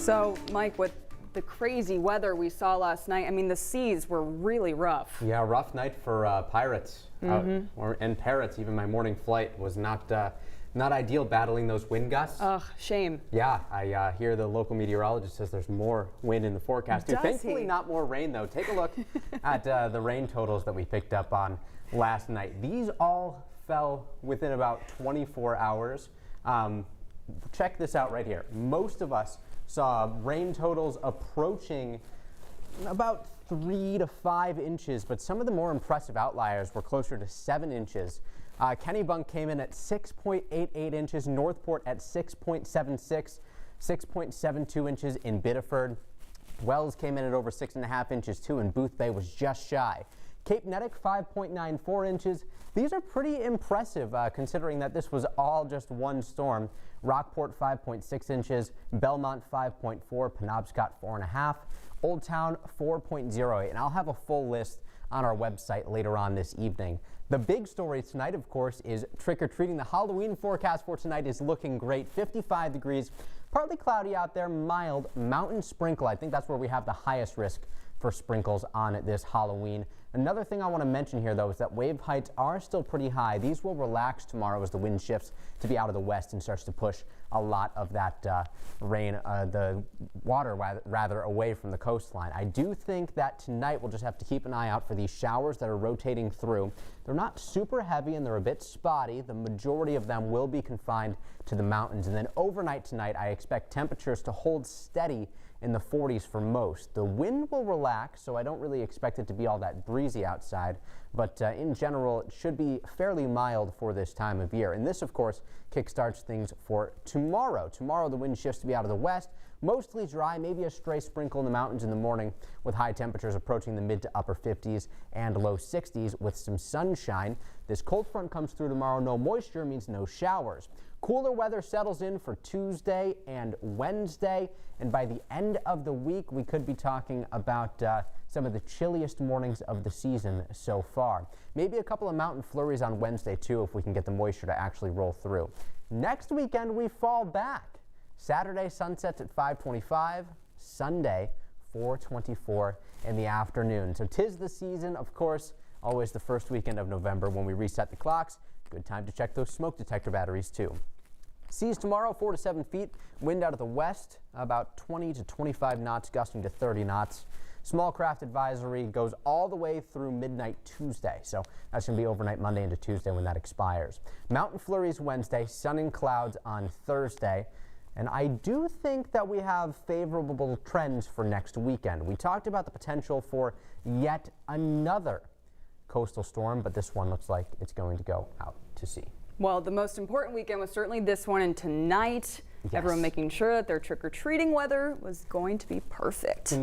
So, Mike, with the crazy weather we saw last night, I mean, the seas were really rough. Yeah, rough night for pirates and parrots. Even my morning flight was not ideal, battling those wind gusts. Ugh, shame. Yeah, I hear the local meteorologist says there's more wind in the forecast too. Thankfully, not more rain though. Take a look at the rain totals that we picked up on last night. These all fell within about 24 hours. Check this out right here. Most of us saw rain totals approaching about 3 to 5 inches, but some of the more impressive outliers were closer to 7 inches. Kennebunk came in at 6.88 inches, Northport at 6.76, 6.72 inches in Biddeford. Wells came in at over 6.5 inches too, and Booth Bay was just shy. Cape Nettic 5.94 inches. These are pretty impressive considering that this was all just one storm. Rockport 5.6 inches, Belmont 5.4, Penobscot 4.5, Old Town 4.08, and I'll have a full list on our website later on this evening. The big story tonight, of course, is trick-or-treating. The Halloween forecast for tonight is looking great. 55 degrees, partly cloudy out there, mild mountain sprinkle. I think that's where we have the highest risk for sprinkles on this Halloween. Another thing I want to mention here, though, is that wave heights are still pretty high. These will relax tomorrow as the wind shifts to be out of the west and starts to push a lot of that the water rather away from the coastline. I do think that tonight we'll just have to keep an eye out for these showers that are rotating through. They're not super heavy and they're a bit spotty. The majority of them will be confined to the mountains. And then overnight tonight, I expect temperatures to hold steady in the 40s for most. The wind will relax, so I don't really expect it to be all that breezy outside, but in general, it should be fairly mild for this time of year. And this, of course, kickstarts things for tomorrow. Tomorrow, the wind shifts to be out of the west, mostly dry, maybe a stray sprinkle in the mountains in the morning, with high temperatures approaching the mid to upper 50s and low 60s with some sunshine. This cold front comes through tomorrow. No moisture means no showers. Cooler weather settles in for Tuesday and Wednesday, and by the end of the week, we could be talking about some of the chilliest mornings of the season so far. Maybe a couple of mountain flurries on Wednesday, too, if we can get the moisture to actually roll through. Next weekend, we fall back. Saturday sunsets at 5:25, Sunday 4:24 in the afternoon. So 'tis the season, of course, always the first weekend of November when we reset the clocks. Good time to check those smoke detector batteries, too. Seas tomorrow, 4 to 7 feet. Wind out of the west, about 20 to 25 knots, gusting to 30 knots. Small craft advisory goes all the way through midnight Tuesday. So that's going to be overnight Monday into Tuesday when that expires. Mountain flurries Wednesday, sun and clouds on Thursday. And I do think that we have favorable trends for next weekend. We talked about the potential for yet another coastal storm, but this one looks like it's going to go out to sea. Well, the most important weekend was certainly this one, and tonight, Yes. everyone making sure that their trick-or-treating weather was going to be perfect.